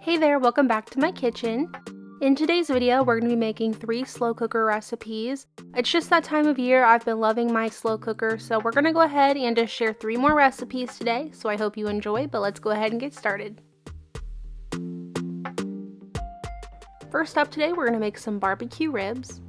Hey there, welcome back to my kitchen. In today's video, we're going to be making 3 slow cooker recipes. It's just that time of year. I've been loving my slow cooker, so we're going to go ahead and just share 3 more recipes today, so I hope you enjoy, but let's go ahead and get started. First up today, we're going to make some barbecue ribs.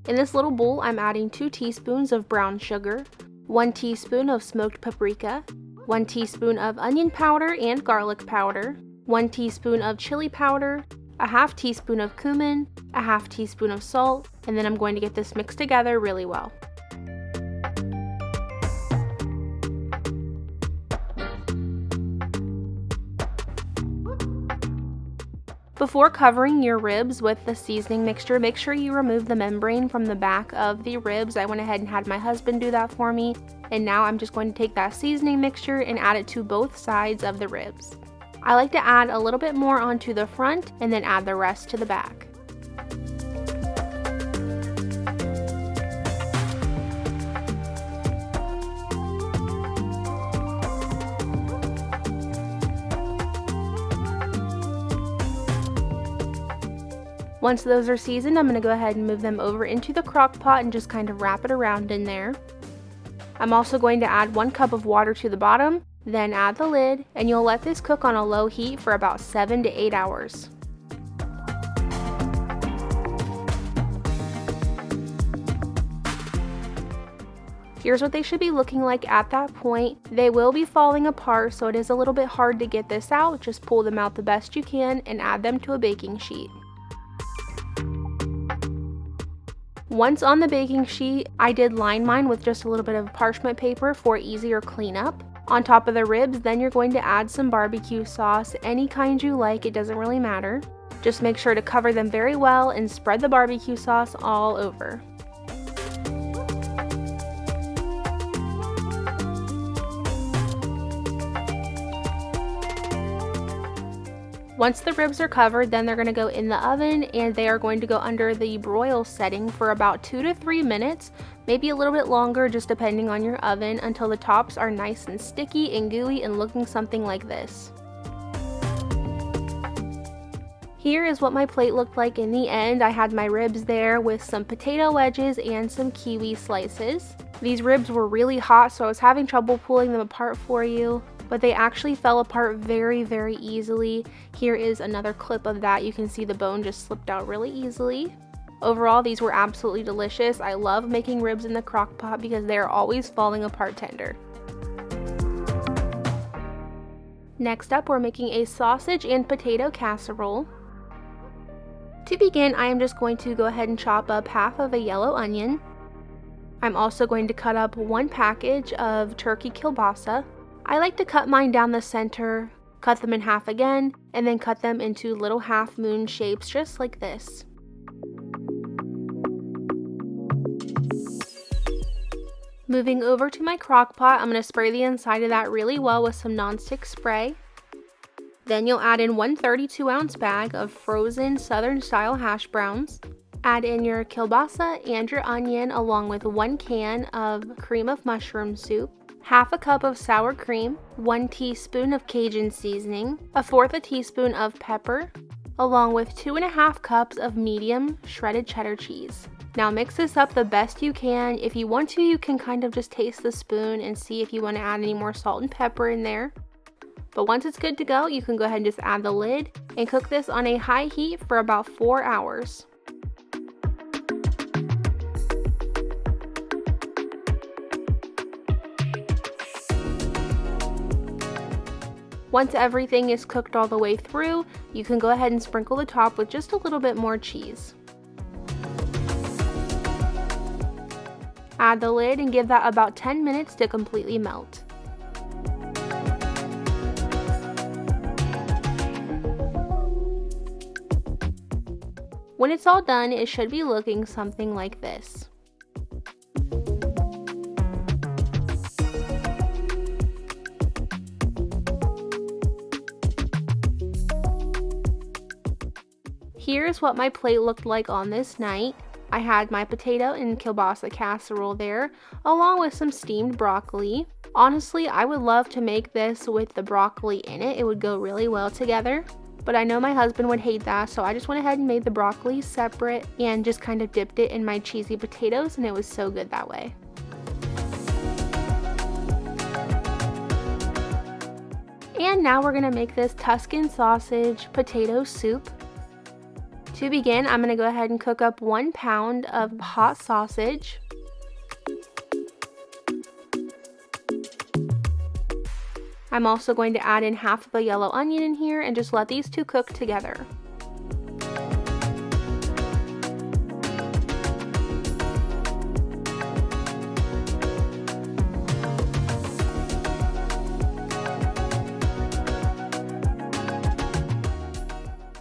In this little bowl, I'm adding 2 teaspoons of brown sugar, 1 teaspoon of smoked paprika, 1 teaspoon of onion powder and garlic powder, 1 teaspoon of chili powder, a half teaspoon of cumin, a half teaspoon of salt, and then I'm going to get this mixed together really well. Before covering your ribs with the seasoning mixture, make sure you remove the membrane from the back of the ribs. I went ahead and had my husband do that for me, and now I'm just going to take that seasoning mixture and add it to both sides of the ribs. I like to add a little bit more onto the front and then add the rest to the back. Once those are seasoned, I'm going to go ahead and move them over into the crock pot and just kind of wrap it around in there. I'm also going to add 1 cup of water to the bottom, then add the lid, and you'll let this cook on a low heat for about 7 to 8 hours. Here's what they should be looking like at that point. They will be falling apart, so it is a little bit hard to get this out. Just pull them out the best you can and add them to a baking sheet. Once on the baking sheet, I did line mine with just a little bit of parchment paper for easier cleanup. On top of the ribs, then you're going to add some barbecue sauce, any kind you like, it doesn't really matter. Just make sure to cover them very well and spread the barbecue sauce all over. Once the ribs are covered, then they're going to go in the oven and they are going to go under the broil setting for about 2 to 3 minutes, maybe a little bit longer just depending on your oven, until the tops are nice and sticky and gooey and looking something like this. Here is what my plate looked like in the end. I had my ribs there with some potato wedges and some kiwi slices. These ribs were really hot, so I was having trouble pulling them apart for you, but they actually fell apart very easily. Here is another clip of that. You can see the bone just slipped out really easily. Overall, these were absolutely delicious. I love making ribs in the crock pot because they are always falling apart tender. Next up, we're making a sausage and potato casserole. To begin, I am just going to go ahead and chop up half of a yellow onion. I'm also going to cut up 1 package of turkey kielbasa. I like to cut mine down the center, cut them in half again, and then cut them into little half moon shapes just like this. Moving over to my crock pot, I'm going to spray the inside of that really well with some nonstick spray. Then you'll add in 1 32-ounce bag of frozen southern style hash browns. Add in your kielbasa and your onion along with 1 can of cream of mushroom soup, half a cup of sour cream, 1 teaspoon of Cajun seasoning, 1/4 teaspoon of pepper, along with 2.5 cups of medium shredded cheddar cheese. Now mix this up the best you can. If you want to, you can kind of just taste the spoon and see if you want to add any more salt and pepper in there. But once it's good to go, you can go ahead and just add the lid and cook this on a high heat for about 4 hours. Once everything is cooked all the way through, you can go ahead and sprinkle the top with just a little bit more cheese. Add the lid and give that about 10 minutes to completely melt. When it's all done, it should be looking something like this. Here's what my plate looked like on this night. I had my potato and kielbasa casserole there, along with some steamed broccoli. Honestly, I would love to make this with the broccoli in it. It would go really well together. but I know my husband would hate that, so I just went ahead and made the broccoli separate and just kind of dipped it in my cheesy potatoes, and it was so good that way. And now we're gonna make this Tuscan sausage potato soup. To begin, I'm gonna go ahead and cook up 1 pound of hot sausage. I'm also going to add in half of a yellow onion in here and just let these two cook together.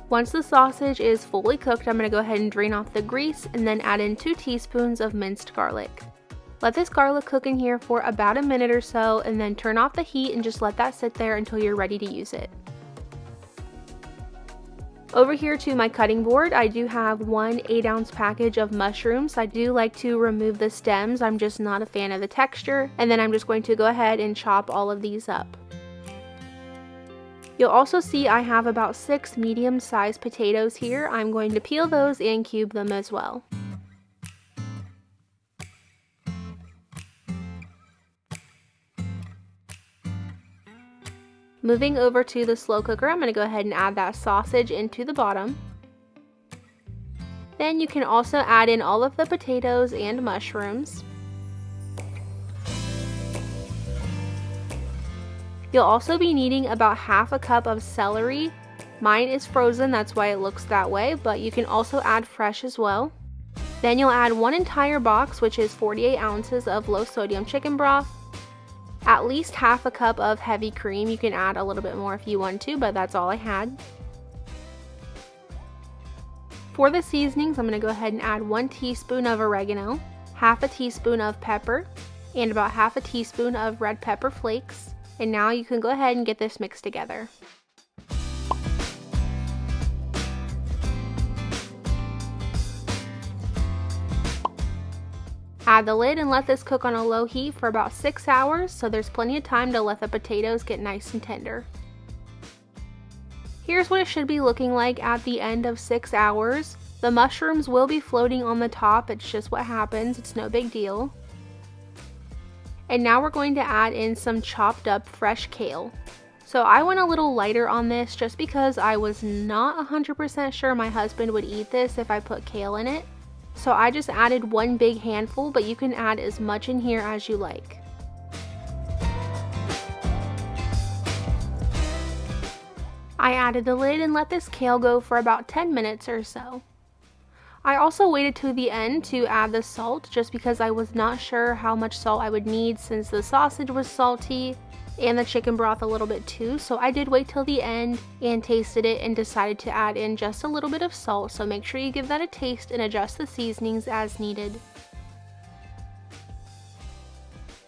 Once the sausage is fully cooked, I'm going to go ahead and drain off the grease and then add in 2 teaspoons of minced garlic. Let this garlic cook in here for about a minute or so and then turn off the heat and just let that sit there until you're ready to use it. Over here to my cutting board, I do have 1 8-ounce package of mushrooms. I do like to remove the stems, I'm just not a fan of the texture, and then I'm just going to go ahead and chop all of these up. You'll also see I have about 6 medium-sized potatoes here. I'm going to peel those and cube them as well. Moving over to the slow cooker, I'm going to go ahead and add that sausage into the bottom. Then you can also add in all of the potatoes and mushrooms. You'll also be needing about half a cup of celery. Mine is frozen, that's why it looks that way, but you can also add fresh as well. Then you'll add 1 entire box, which is 48 ounces of low sodium chicken broth. At least half a cup of heavy cream. You can add a little bit more if you want to, but that's all I had. For the seasonings, I'm going to go ahead and add 1 teaspoon of oregano, half a teaspoon of pepper, and about half a teaspoon of red pepper flakes. And now you can go ahead and get this mixed together. Add the lid and let this cook on a low heat for about 6 hours, so there's plenty of time to let the potatoes get nice and tender. Here's what it should be looking like at the end of 6 hours. The mushrooms will be floating on the top, it's just what happens, it's no big deal. And now we're going to add in some chopped up fresh kale. So I went a little lighter on this just because I was not 100% sure my husband would eat this if I put kale in it. So I just added 1 big handful, but you can add as much in here as you like. I added the lid and let this kale go for about 10 minutes or so. I also waited to the end to add the salt just because I was not sure how much salt I would need since the sausage was salty and the chicken broth a little bit too, so I did wait till the end and tasted it and decided to add in just a little bit of salt, so make sure you give that a taste and adjust the seasonings as needed.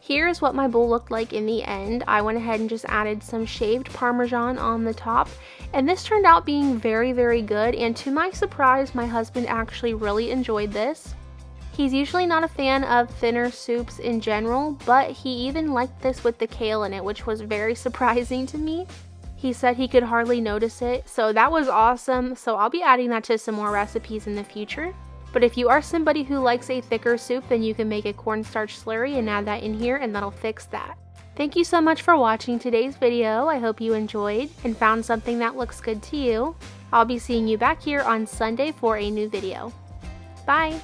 Here's what my bowl looked like in the end. I went ahead and just added some shaved Parmesan on the top, and this turned out being very, very good, and to my surprise, my husband actually really enjoyed this. He's usually not a fan of thinner soups in general, but he even liked this with the kale in it, which was very surprising to me. He said he could hardly notice it, so that was awesome, so I'll be adding that to some more recipes in the future. But if you are somebody who likes a thicker soup, then you can make a cornstarch slurry and add that in here, and that'll fix that. Thank you so much for watching today's video. I hope you enjoyed and found something that looks good to you. I'll be seeing you back here on Sunday for a new video. Bye!